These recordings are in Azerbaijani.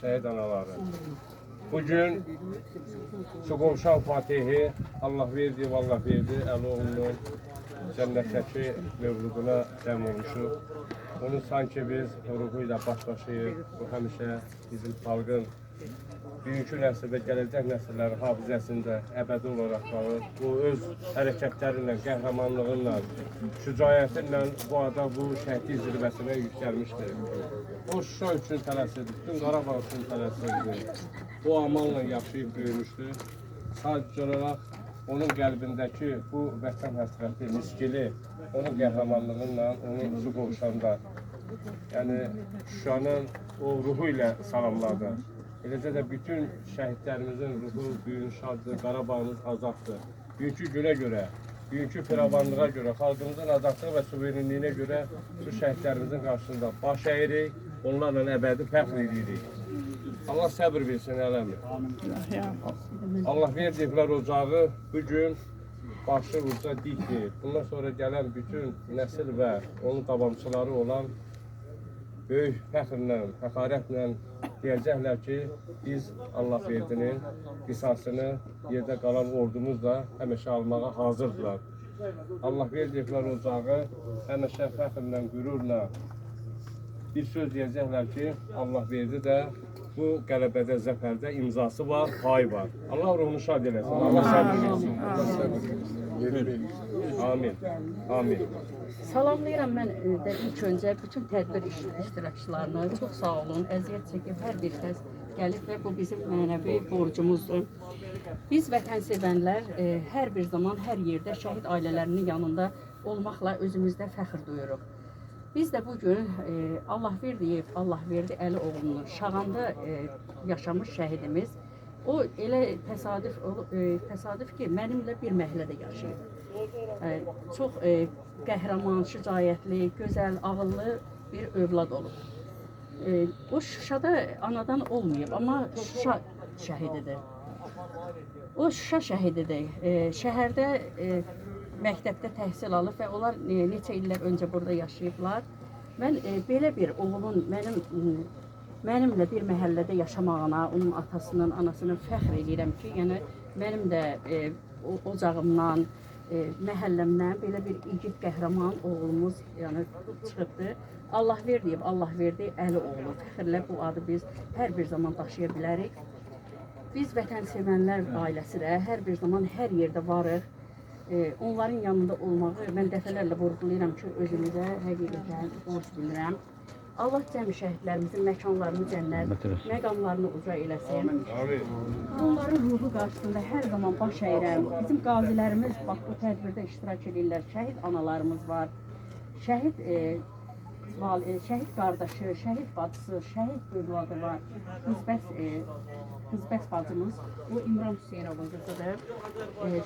şəhid anaları. Bugün Suqovuşan Fatihi Allah verdi, vallah verdi, Əloğlunun cənnətdəki mövluduna cəm olmuşuq. Onu sanki biz ruhu ilə başlaşıyıq. Bu həmişə bizim xalqın bugünkü nəsildə, gələcək nəsillərin hafizəsində əbədi olaraq qalır. Bu öz hərəkətlərinlə, qəhrəmanlığıyla, şücaətinlə bu adam bu şəhidlik zirvəsinə yüksəlmişdir. O Şuşa üçün tələsirdi, bütün Qarabağ üçün tələsirdi. Bu amanla yaşayıb böyümüşdür. Sadəcə olaraq onun qəlbindəki bu vətən həsrəti, miskili, onun qəhrəmanlığıyla, onun Suqovuşanda, yəni Şuşanın o ruhu ilə salamladı. Eləcə də bütün şəhidlərimizin ruhu büyün şaddır, Qarabağımız azaddır. Bugünkü günə görə, bugünkü firavanlığa görə, xalqımızın azadlığı və suverenliyinə görə bu şəhidlərimizin qarşısında baş əyirik, onlarla əbədi fəxr edirik. Allah səbir versin, ələmi. Allah verdiklər ocağı bugün başı uca dikdir. Bundan sonra gələn bütün nəsil və onun davamçıları olan böyük fəxrlə, fəxarətlə deyəcəklər ki, biz Allah verdinin qisasını yerdə qalan ordumuz da həmişə almağa hazırdılar. Allah verdiklər ocağı həmişə fəxrlə, qürurla bir söz deyəcəklər ki, Allah verdi də bu qələbədə, zəfərdə imzası var, payı var. Allah ruhunu şad eləsin, Allah səbir versin. Allah səbir versin. Amin. Amin. Salamlayıram mən də ilk öncə bütün tədbir iştirakçılarına. Çox sağ olun, əziyyət çəkib hər bir kəs gəlib və bu bizim mənəvi borcumuzdur. Biz vətənsevənlər hər bir zaman, hər yerdə şəhid ailələrinin yanında olmaqla özümüzdə fəxr duyuruq. Biz də bugün Allah verdi Əlioğlunun Şağanda yaşamış şəhidimiz. O elə təsadüf ki, mənimlə bir məhəllədə yaşayıb. Çox qəhrəman, şücaətli, gözəl, ağıllı bir övlad olub. O Şuşada anadan olmayıb, amma Şuşa şəhididir. O Şuşa şəhididir. Şəhərdə məktəbdə təhsil alıb və onlar neçə illər öncə burada yaşayıblar. Mən belə bir oğlun mənimlə bir məhəllədə yaşamağına, onun atasının, anasının fəxr edirəm ki, yəni mənim də ocağımdan, məhəlləmdən belə bir igid qəhrəman oğlumuz yəni çıxıbdır. Allah verdi Əlioğlu. Fəxrlə bu adı biz hər bir zaman daşıya bilərik. Biz vətənsevənlər ailəsi də hər bir zaman hər yerdə varıq. Onların yanında olmağı mən dəfələrlə vurğulayıram ki, özümüzə həqiqətən borc bilirəm. Allah cəmi şəhidlərimizin məkanlarını cənnət, məqamlarını uca eləsin. Onların ruhu qarşısında hər zaman baş əyirəm. Bizim qazilərimiz bax bu tədbirdə iştirak edirlər. Şəhid analarımız var. Şəhid qardaşı, şəhid bacısı, şəhid övladı var. Qızbəs bacımız, bu İmran Hüseynovun qızıdır.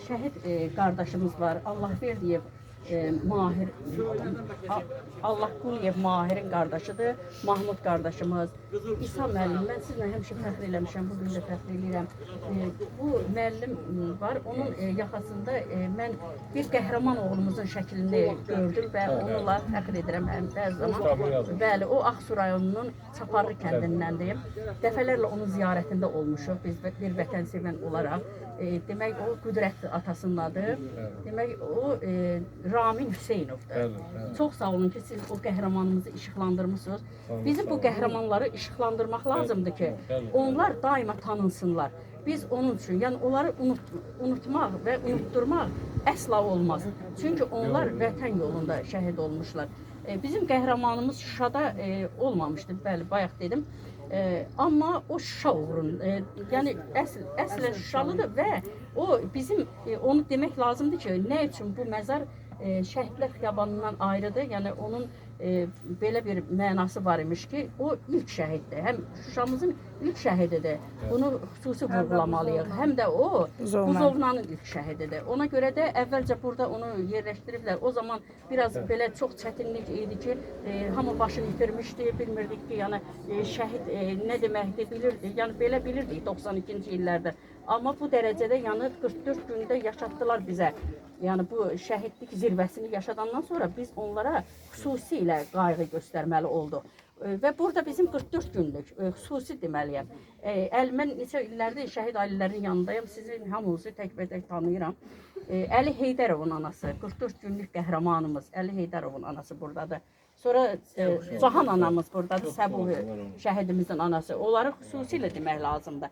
Şəhid qardaşımız var. Allah verdiyev Mahir, Allah Quliyev Mahirin qardaşıdır. Mahmud qardaşımız. İsa müəllim, mən sizinlə həmişə fəxr eləmişəm, bugün də fəxr edirəm. Bu müəllim var, onun yaxasında mən bir qəhrəman oğlumuzun şəklini gördüm və onunla fəxr edirəm bəzi zaman. Bəli, o Ağsu rayonunun Çaparlı kəndindəndir. Dəfələrlə onun ziyarətində olmuşuq biz bir vətənsevən olaraq. Demək, o Qüdrət atasının adı. Demək, o Ramin Hüseynovdur. Çox sağ olun ki, siz o qəhrəmanımızı işıqlandırmışsınız. Bizim bu qəhrəmanları işıqlandırmaq lazımdır ki, onlar daima tanınsınlar. Biz onun üçün, yəni onları unutmaq və unutturmaq əsla olmaz. Çünki onlar vətən yolunda şəhid olmuşlar. Bizim qəhrəmanımız Şuşada olmamışdı, bəli, bayaq dedim. Amma o Şuşa uğrun, yəni əslən Şuşalıdır və o bizim onu demək lazımdır ki, nə üçün bu məzar Şəhidlər Xiyabanından ayrıdır, yəni onun belə bir mənası var imiş ki, o ilk şəhiddir, həm Şuşamızın ilk şəhididir, bunu xüsusi vurğulamalıyıq, həm də o Buzovnanın ilk şəhididir. Ona görə də əvvəlcə burada onu yerləşdiriblər, o zaman biraz belə çox çətinlik idi ki, hamı başını itirmişdi, bilmirdik ki, yəni şəhid nə deməkdir, yəni belə bilirdik 92-ci illərdə. Amma bu dərəcədə yəni 44 gündə yaşatdılar bizə. Yəni bu şəhidlik zirvəsini yaşadandan sonra biz onlara xüsusilə qayğı göstərməli olduq. Və burada bizim 44 günlük xüsusi deməliyəm. Mən neçə illərdir şəhid ailələrin yanındayım. Sizin hamınızı tək-bətək tanıyıram. Əli Heydərovun anası, 44 günlük qəhrəmanımız Əli Heydərovun anası buradadır. Sonra Cahan anamız buradadır, Səbuhi şəhidimizin anası. Onları xüsusilə demək lazımdır.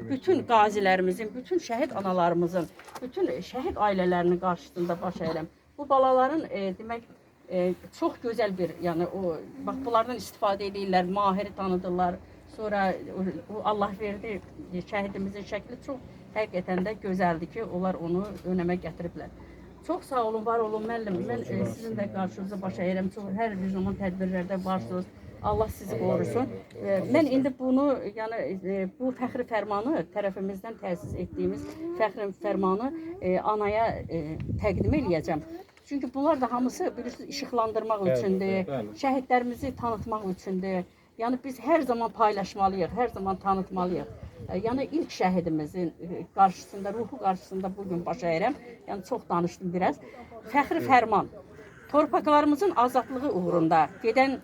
Bütün qazilərimizin, bütün şəhid analarımızın, bütün şəhid ailələrinin qarşısında baş əyirəm. Bu balaların demək çox gözəl bir, yəni o bax bunlardan istifadə edirlər, Mahiri tanıdırlar. Sonra Allah verdi şəhidimizin şəkli çox həqiqətən də gözəldir ki, onlar onu önəmə gətiriblər. Çox sağ olun, var olun müəllim. Mən sizin də qarşınızda baş əyirəm. Çox hər bir zaman tədbirlərdə varsınız. Allah sizi qorusun. Mən indi bunu, yəni bu fəxri fərmanı tərəfimizdən təsis etdiyimiz fəxri fərmanı anaya təqdim eləyəcəm. Çünki bunlar da hamısı bilirsiniz işıqlandırmaq üçündür, şəhidlərimizi tanıtmaq üçündür. Yəni biz hər zaman paylaşmalıyıq, hər zaman tanıtmalıyıq. Yəni ilk şəhidimizin qarşısında, ruhu qarşısında bugün baş əyirəm. Yəni çox danışdım biraz. Fəxri fərman. Torpaqlarımızın azadlığı uğrunda gedən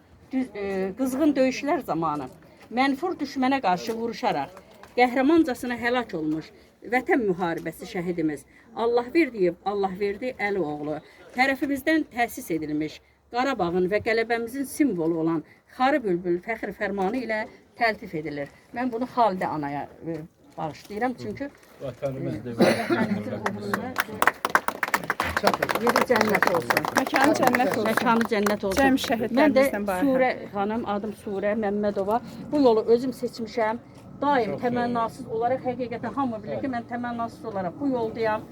qızğın döyüşlər zamanı mənfur düşmənə qarşı vuruşaraq qəhrəmancasına həlak olmuş Vətən müharibəsi şəhidimiz Allahverdiyev Əlioğlu tərəfimizdən təsis edilmiş Qarabağın və qələbəmizin simvolu olan Xarı Bülbül fəxri fərmanı ilə təltif edilir. Mən bunu Xalidə anaya bağışlayıram, çünki vətənimizin uğrunda yeri cənnət olsun. Məkanı cənnət olsun. Məkanı cənnət olsun. Cəm şəhidlərimizdən Mən də Surə xanım, adım Surə Məmmədova. Bu yolu özüm seçmişəm. Daim təmənnasız olaraq, həqiqətən hamı bilir ki, mən təmənnasız olaraq bu yoldayam.